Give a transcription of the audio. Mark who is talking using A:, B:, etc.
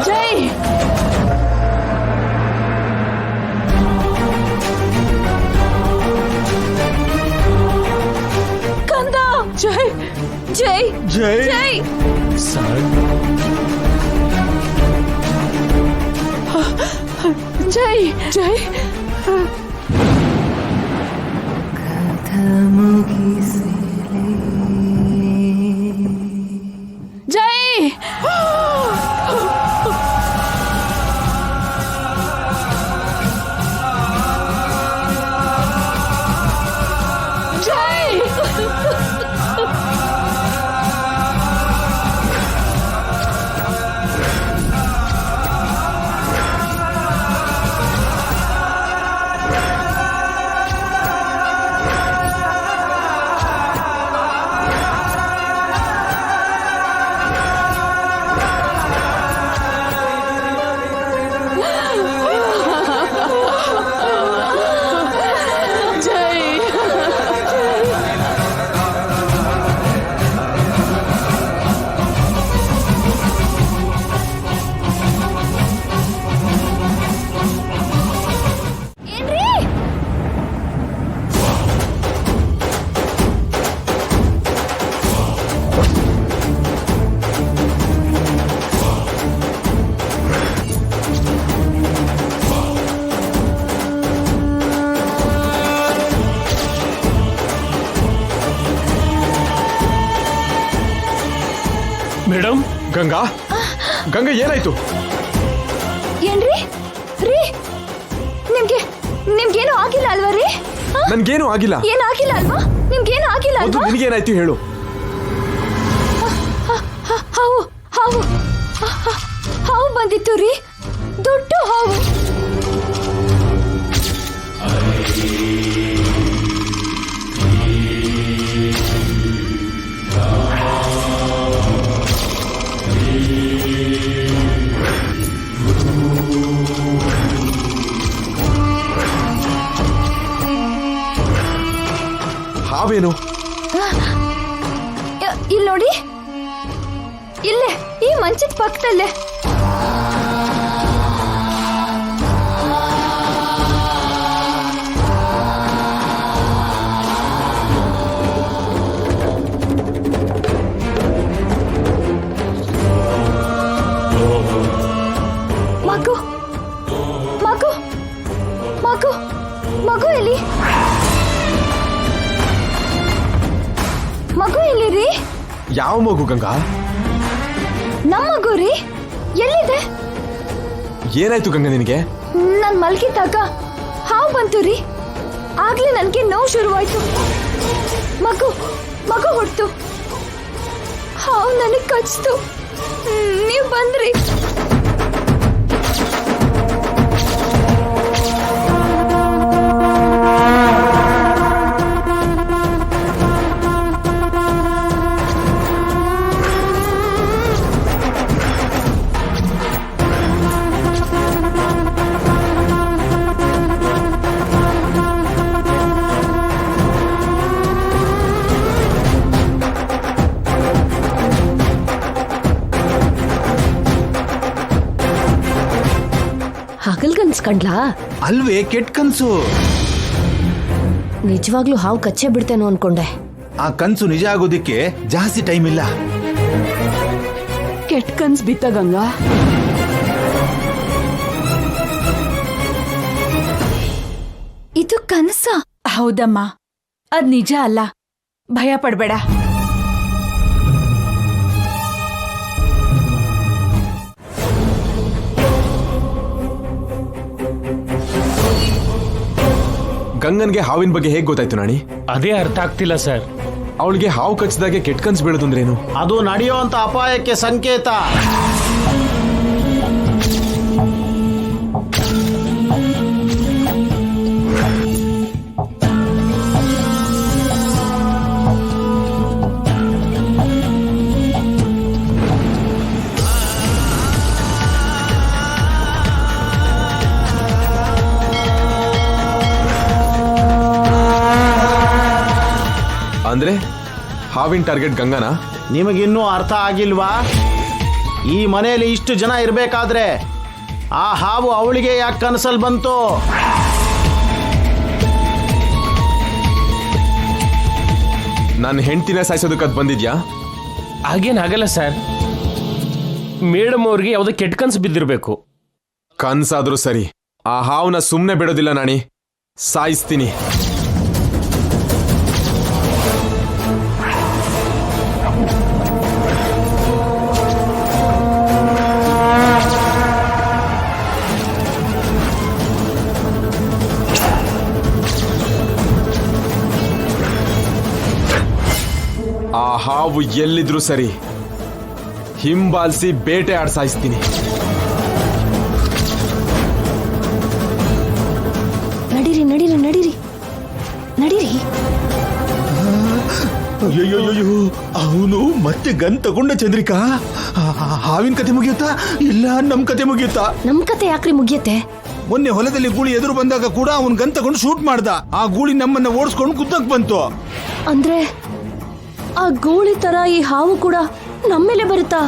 A: ಜೈ ಕಂದ ಜೈ ಜೈ
B: ಜೈ
A: ಜೈ
B: ಸರ್
A: ಜೈ ಜೈ ಜೈ ಜೈ
B: ಮೇಡಮ್ ಗಂಗಾ ಗಂಗಾ ಏನಾಯ್ತು
A: ಏನ್ರಿ ರೀ ನಿಮ್ಗೇನು ಆಗಿಲ್ಲ ಅಲ್ವಾ ರೀ
B: ನನ್ಗೇನು ಆಗಿಲ್ಲ
A: ಏನಾಗಿಲ್ಲ ಅಲ್ವಾ ನಿಮ್ಗೇನು ಆಗಿಲ್ಲ
B: ಮೊದಲು
A: ಅಲ್ವಾ
B: ನಿನಗೇನಾಯ್ತು ಹೇಳು
A: ಹಾವು ಹಾವು ಹಾವು ಬಂದಿತ್ತು ರೀ ದೊಡ್ಡ ಹಾವು
B: ಹಾವೇನು
A: ಇಲ್ಲಿ ನೋಡಿ ಇಲ್ಲೇ ಈ ಮಂಚದ ಪಕ್ಕದಲ್ಲೇ ಮಗು ಮಗು ಮಗು ಮಗು ಎಲ್ಲಿ ಮಗು ಎಲ್ಲಿರಿ
B: ಯಾವ ಮಗು ಗಂಗಾ
A: ನಮ್ಮ ಮಗು ರೀ ಎಲ್ಲಿದೆ
B: ಏನಾಯ್ತು ಗಂಗಾ ನಿನಗೆ
A: ನಾನ್ ಮಲ್ಗಿದ್ದಾಗ ಹಾವು ಬಂತು ರೀ ಆಗ್ಲೇ ನನ್ಗೆ ನೋವು ಶುರುವಾಯ್ತು ಮಗು ಮಗು ಹೊಡ್ತು ಹಾವು ನನಗ್ ಕಚ್ತು ನೀವ್ ಬಂದ್ರಿ ಹಗಲ್ಗನ್ಸ್ಕಂಡ್ಲಾ
C: ಅಲ್ವೇ ಕೆಟ್ಟ ಕನ್ಸು.
A: ನಿಜವಾಗ್ಲೂ ಹಾವು ಕಚ್ಚೆ ಬಿಡ್ತೇನೋ ಅನ್ಕೊಂಡೆ.
C: ಆ ಕನ್ಸು ನಿಜ ಆಗೋದಿಕ್ಕೆ ಜಾಸ್ತಿ ಟೈಮ್ ಇಲ್ಲ.
D: ಕೆಟ್ಟ ಕನ್ಸ್ ಬಿತ್ತ ಗಂಗಾ.
A: ಇದು ಕನಸ?
D: ಹೌದಮ್ಮ, ಅದ್ ನಿಜ ಅಲ್ಲ, ಭಯ ಪಡ್ಬೇಡ.
B: ಗಂಗನ್ಗೆ ಹಾವಿನ ಬಗ್ಗೆ ಹೇಗ್ ಗೊತ್ತಾಯ್ತು ನಾಣಿ?
E: ಅದೇ ಅರ್ಥ ಆಗ್ತಿಲ್ಲ ಸರ್.
B: ಅವಳಿಗೆ ಹಾವು ಕಚ್ಚಿದಾಗೆ ಕೆಟ್ಟ ಕನ್ಸು ಬೀಳೋದು ಅಂದ್ರೇನು?
F: ಅದು ನಡೆಯುವಂತ ಅಪಾಯಕ್ಕೆ ಸಂಕೇತ.
B: ಹಾವಿನ ಟಾರ್ಗೆಟ್ ಗಂಗಾನ?
F: ನಿಮಗಿನ್ನೂ ಅರ್ಥ ಆಗಿಲ್ವಾ? ಈ ಮನೆಯಲ್ಲಿ ಇಷ್ಟು ಜನ ಇರಬೇಕಾದ್ರೆ ಆ ಹಾವು ಅವಳಿಗೆ ಯಾಕೆ ಕನಸಲ್ಲಿ ಬಂತು?
B: ನನ್ನ ಹೆಂಡ್ತಿನ ಸಾಯಿಸೋದಕ್ಕೆ ಅದು ಬಂದಿದ್ಯಾ?
E: ಹಾಗೇನಾಗಲ್ಲ ಸರ್. ಮೇಡಮ್ ಅವ್ರಿಗೆ ಯಾವುದೋ ಕೆಟ್ಟ ಕನ್ಸು ಬಿದ್ದಿರಬೇಕು.
B: ಕನ್ಸಾದ್ರೂ ಸರಿ, ಆ ಹಾವನ್ನ ಸುಮ್ಮನೆ ಬಿಡೋದಿಲ್ಲ ನಾಣಿ, ಸಾಯಿಸ್ತೀನಿ. ಆ ಹಾವು ಎಲ್ಲಿದ್ರೂ ಸರಿ, ಹಿಂಬಾಲಿಸಿ ಬೇಟೆ ಆಡ್ ಸಾಯಿಸ್ತೀನಿ.
A: ನಡೀರಿ ನಡೀರಿ ನಡೀರಿ ನಡೀರಿ.
C: ಅಯ್ಯಯ್ಯೋ, ಅವನು ಮತ್ತೆ ಗನ್ ತಗೊಂಡ ಚಂದ್ರಿಕಾ. ಹಾವಿನ ಕತೆ ಮುಗಿಯುತ್ತಾ ಇಲ್ಲ ನಮ್ ಕತೆ ಮುಗಿಯುತ್ತಾ?
A: ನಮ್ ಕತೆ ಯಾಕ್ರಿ ಮುಗಿಯತ್ತೆ?
C: ಮೊನ್ನೆ ಹೊಲದಲ್ಲಿ ಗೂಳಿ ಎದುರು ಬಂದಾಗ ಕೂಡ ಅವನ್ ಗನ್ ತಗೊಂಡು ಶೂಟ್ ಮಾಡ್ದ. ಆ ಗೂಳಿ ನಮ್ಮನ್ನ ಓಡಿಸ್ಕೊಂಡು ಕುತ್ತಕ್ ಬಂತು.
A: ಅಂದ್ರೆ ಆ ಗೂಳಿ ತರ ಈ ಹಾವು ಕೂಡ ನಮ್ಮೇಲೆ ಬರುತ್ತಾ?